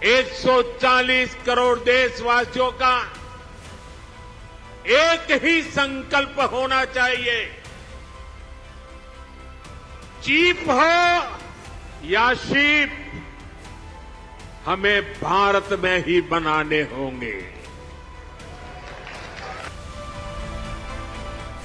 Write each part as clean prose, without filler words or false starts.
140 करोड़ देशवासियों का एक ही संकल्प होना चाहिए, चीप हो या शीप, हमें भारत में ही बनाने होंगे।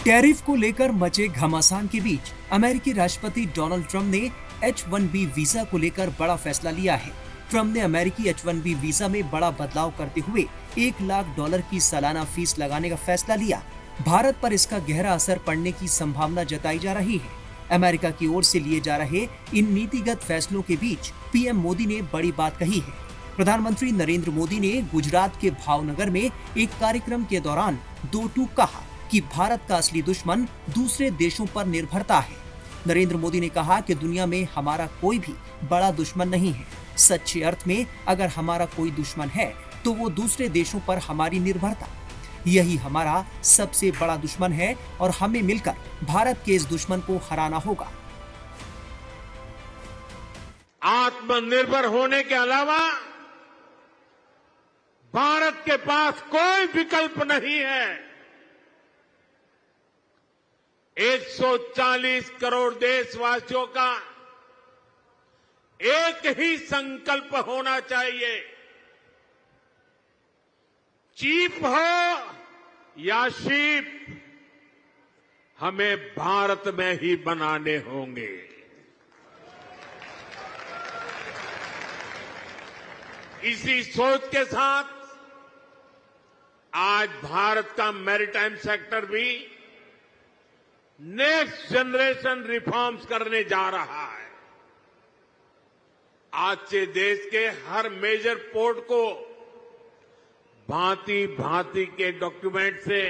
टैरिफ को लेकर मचे घमासान के बीच अमेरिकी राष्ट्रपति डोनाल्ड ट्रंप ने H-1B वीजा को लेकर बड़ा फैसला लिया है। ट्रंप ने अमेरिकी H-1B वीजा में बड़ा बदलाव करते हुए $1 लाख की सालाना फीस लगाने का फैसला लिया। भारत पर इसका गहरा असर पड़ने की संभावना जताई जा रही है। अमेरिका की ओर से लिए जा रहे इन नीतिगत फैसलों के बीच पीएम मोदी ने बड़ी बात कही है। प्रधानमंत्री नरेंद्र मोदी ने गुजरात के भावनगर में एक कार्यक्रम के दौरान दो टूक कहा कि भारत का असली दुश्मन दूसरे देशों पर निर्भरता है। नरेंद्र मोदी ने कहा कि दुनिया में हमारा कोई भी बड़ा दुश्मन नहीं है। सच्चे अर्थ में अगर हमारा कोई दुश्मन है तो वो दूसरे देशों पर हमारी निर्भरता, यही हमारा सबसे बड़ा दुश्मन है और हमें मिलकर भारत के इस दुश्मन को हराना होगा। आत्मनिर्भर होने के अलावा भारत के पास कोई विकल्प नहीं है। 140 करोड़ देशवासियों का एक ही संकल्प होना चाहिए, चीप हो या शीप, हमें भारत में ही बनाने होंगे। इसी सोच के साथ आज भारत का मैरीटाइम सेक्टर भी नेक्स्ट जनरेशन रिफॉर्म्स करने जा रहा है। आज से देश के हर मेजर पोर्ट को भांति भांति के डॉक्यूमेंट से,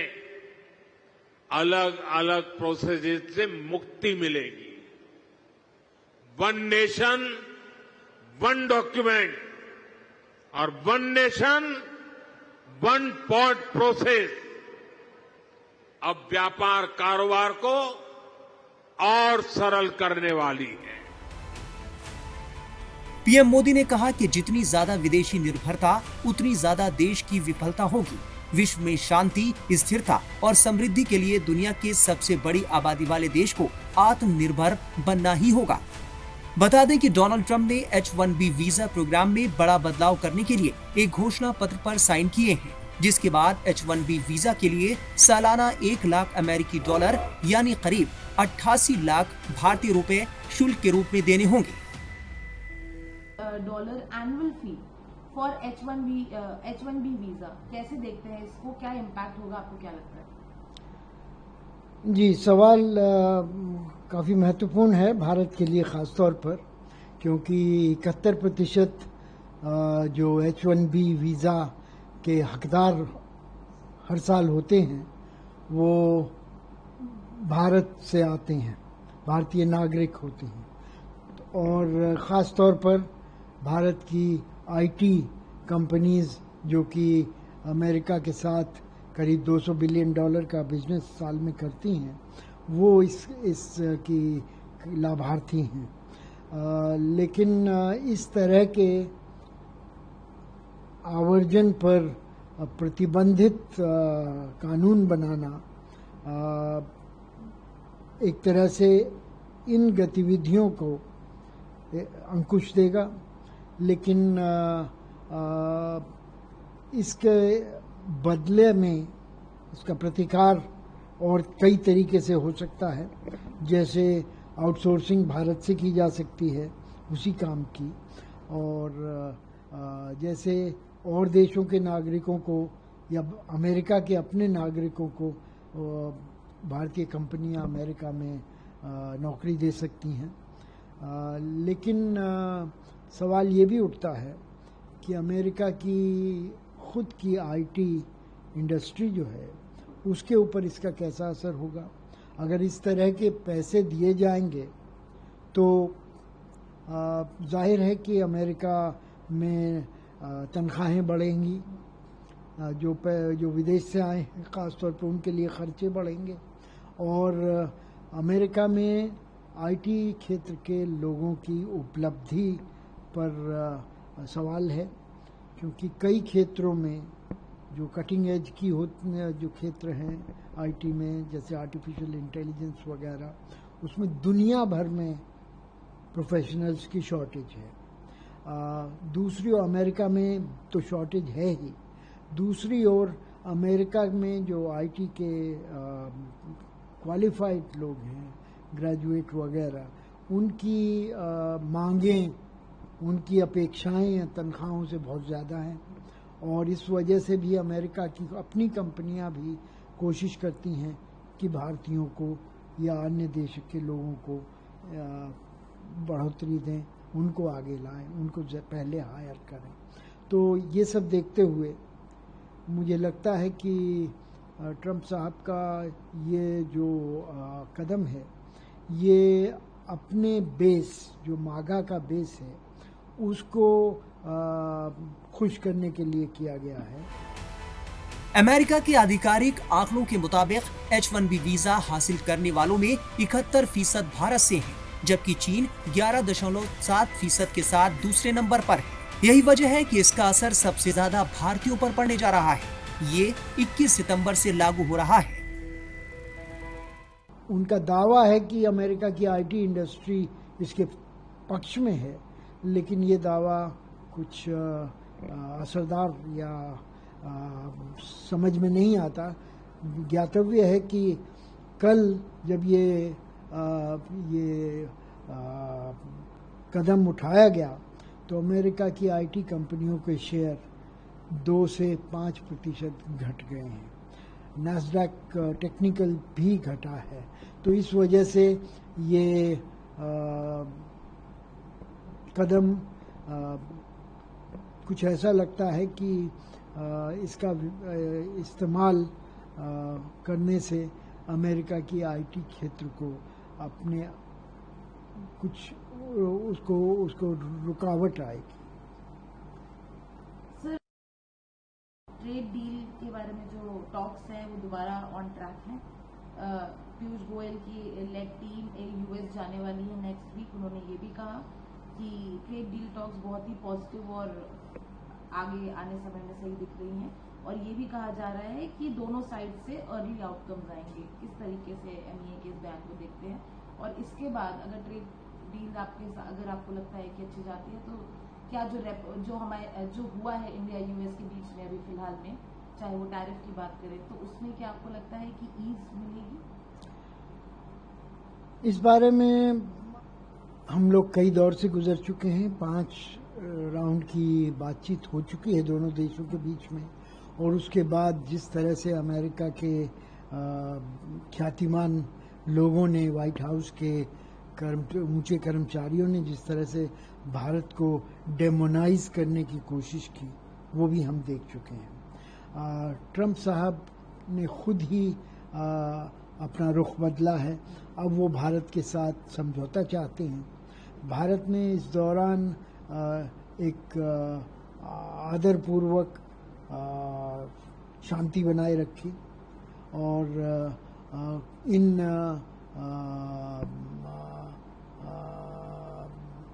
अलग अलग प्रोसेसेस से मुक्ति मिलेगी। वन नेशन वन डॉक्यूमेंट और one nation one port process अब व्यापार कारोबार को और सरल करने वाली है। पीएम मोदी ने कहा कि जितनी ज्यादा विदेशी निर्भरता उतनी ज्यादा देश की विफलता होगी। विश्व में शांति, स्थिरता और समृद्धि के लिए दुनिया के सबसे बड़ी आबादी वाले देश को आत्मनिर्भर बनना ही होगा। बता दें कि डोनाल्ड ट्रंप ने H-1B वीजा प्रोग्राम में बड़ा बदलाव करने के लिए एक घोषणा पत्र पर साइन किए हैं, जिसके बाद H-1B वीजा के लिए सालाना $1 लाख यानी करीब 88 लाख भारतीय रुपए शुल्क के रूप में देने होंगे। Dollar annual fee for H-1B visa, कैसे देखते हैं इसको? क्या इम्पैक्ट होगा, आपको क्या लगता है? जी, सवाल काफ़ी महत्वपूर्ण है भारत के लिए ख़ास तौर पर, क्योंकि 71% जो H-1B वीज़ा के हकदार हर साल होते हैं वो भारत से आते हैं, भारतीय नागरिक होते हैं। और ख़ास तौर पर भारत की आईटी कंपनीज़ जो कि अमेरिका के साथ करीब $200 बिलियन का बिजनेस साल में करती हैं, वो इस की लाभार्थी हैं। लेकिन इस तरह के आवर्जन पर प्रतिबंधित कानून बनाना एक तरह से इन गतिविधियों को अंकुश देगा, लेकिन इसके बदले में इसका प्रतिकार और कई तरीके से हो सकता है। जैसे आउटसोर्सिंग भारत से की जा सकती है उसी काम की, और जैसे और देशों के नागरिकों को या अमेरिका के अपने नागरिकों को भारतीय कंपनियां अमेरिका में नौकरी दे सकती हैं। लेकिन सवाल ये भी उठता है कि अमेरिका की खुद की आईटी इंडस्ट्री जो है उसके ऊपर इसका कैसा असर होगा। अगर इस तरह के पैसे दिए जाएंगे तो जाहिर है कि अमेरिका में तनख्वाहें बढ़ेंगी, जो विदेश से आए हैं ख़ास तौर पर उनके लिए खर्चे बढ़ेंगे, और अमेरिका में आईटी क्षेत्र के लोगों की उपलब्धि पर सवाल है। क्योंकि कई क्षेत्रों में जो कटिंग एज की जो क्षेत्र हैं आईटी में, जैसे आर्टिफिशियल इंटेलिजेंस वगैरह, उसमें दुनिया भर में प्रोफेशनल्स की शॉर्टेज है। दूसरी ओर अमेरिका में तो शॉर्टेज है ही, दूसरी ओर अमेरिका में जो आईटी के क्वालिफाइड लोग हैं, ग्रेजुएट वगैरह, उनकी मांगें, उनकी अपेक्षाएं तनख्वाहों से बहुत ज़्यादा हैं, और इस वजह से भी अमेरिका की अपनी कंपनियां भी कोशिश करती हैं कि भारतीयों को या अन्य देश के लोगों को बढ़ोतरी दें, उनको आगे लाएं, उनको पहले हायर करें। तो ये सब देखते हुए मुझे लगता है कि ट्रंप साहब का ये जो कदम है, ये अपने बेस, जो मागा का बेस है, उसको खुश करने के लिए किया गया है। अमेरिका के आधिकारिक आंकड़ों के मुताबिक H1B वीजा हासिल करने वालों में 71% भारत से हैं, जबकि चीन 11.7% के साथ दूसरे नंबर पर है। यही वजह है कि इसका असर सबसे ज्यादा भारतीयों पर पड़ने जा रहा है। ये 21 सितंबर से लागू हो रहा है। उनका दावा है कि अमेरिका की आईटी इंडस्ट्री इसके पक्ष में है, लेकिन ये दावा कुछ असरदार या समझ में नहीं आता। ज्ञातव्य है कि कल जब ये कदम उठाया गया तो अमेरिका की आईटी कंपनियों के शेयर 2 से 5% घट गए हैं। नैस्डैक टेक्निकल भी घटा है। तो इस वजह से ये कदम कुछ ऐसा लगता है कि इसका इस्तेमाल करने से अमेरिका की आईटी क्षेत्र को अपने कुछ उसको रुकावट आएगी। सर, ट्रेड डील के बारे में जो टॉक्स हैं वो दोबारा ऑन ट्रैक हैं। पीयूष गोयल की लेड टीम यूएस जाने वाली है नेक्स्ट वीक। उन्होंने ये भी कहा कि ट्रेड डील टॉक्स बहुत ही पॉजिटिव और आगे आने समय में सही दिख रही हैं, और ये भी कहा जा रहा है कि दोनों साइड से अर्ली आउटकम्स आएंगे। किस तरीके से एमईए के इस बयान को देखते हैं, और इसके बाद अगर ट्रेड डील अगर आपको लगता है कि अच्छी जाती है, तो क्या जो हुआ है इंडिया यूएस के बीच में अभी फिलहाल में, चाहे वो टैरिफ की बात करें, तो उसमें क्या आपको लगता है कि ईज मिलेगी? इस बारे में हम लोग कई दौर से गुजर चुके हैं। 5 राउंड की बातचीत हो चुकी है दोनों देशों के बीच में, और उसके बाद जिस तरह से अमेरिका के ख्यातिमान लोगों ने, व्हाइट हाउस के ऊंचे कर्मचारियों ने जिस तरह से भारत को डेमोनाइज करने की कोशिश की, वो भी हम देख चुके हैं। ट्रंप साहब ने खुद ही अपना रुख बदला है। अब वो भारत के साथ समझौता चाहते हैं। भारत ने इस दौरान एक आदरपूर्वक शांति बनाए रखी, और इन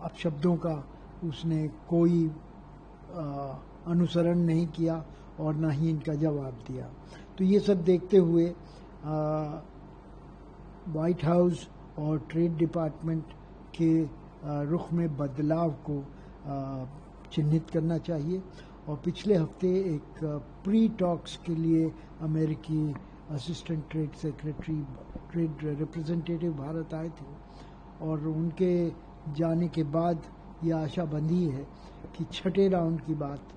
अपशब्दों का उसने कोई अनुसरण नहीं किया और ना ही इनका जवाब दिया। तो ये सब देखते हुए व्हाइट हाउस और ट्रेड डिपार्टमेंट के रुख में बदलाव को चिन्हित करना चाहिए। और पिछले हफ्ते एक प्री टॉक्स के लिए अमेरिकी assistant trade secretary, trade representative Bharat आए थे, और उनके जाने के बाद ये आशा बंधी है कि 6ठे राउंड की बात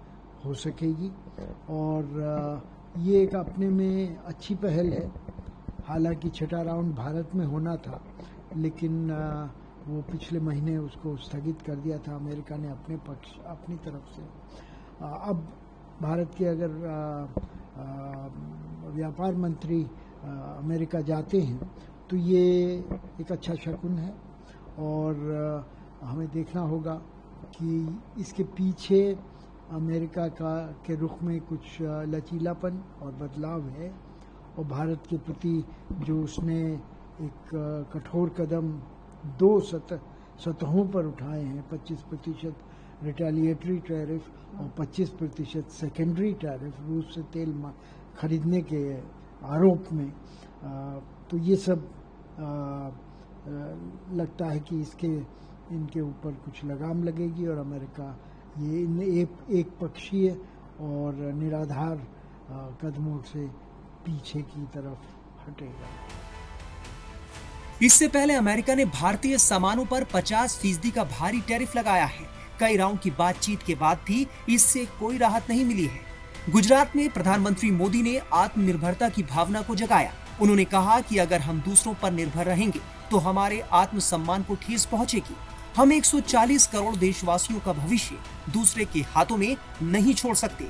हो सकेगी, और ये एक अपने में अच्छी पहल है। हालांकि 6ठा राउंड भारत में होना था, लेकिन वो पिछले महीने उसको स्थगित कर दिया था अमेरिका ने अपनी तरफ से। अब भारत के अगर व्यापार मंत्री अमेरिका जाते हैं तो ये एक अच्छा शकुन है, और हमें देखना होगा कि इसके पीछे अमेरिका के रुख में कुछ लचीलापन और बदलाव है, और भारत के प्रति जो उसने एक कठोर कदम 2 सतहों पर उठाए हैं, 25% रिटेलिएटरी टैरिफ और 25% सेकेंडरी टैरिफ रूस से तेल खरीदने के आरोप में, तो ये सब लगता है कि इनके ऊपर कुछ लगाम लगेगी और अमेरिका ये एक पक्षीय और निराधार कदमों से पीछे की तरफ हटेगा। इससे पहले अमेरिका ने भारतीय सामानों पर 50% का भारी टैरिफ लगाया है। कई राउंड की बातचीत के बाद भी इससे कोई राहत नहीं मिली है। गुजरात में प्रधानमंत्री मोदी ने आत्मनिर्भरता की भावना को जगाया। उन्होंने कहा कि अगर हम दूसरों पर निर्भर रहेंगे तो हमारे आत्मसम्मान को ठेस पहुंचेगी। हम 140 करोड़ देशवासियों का भविष्य दूसरे के हाथों में नहीं छोड़ सकते।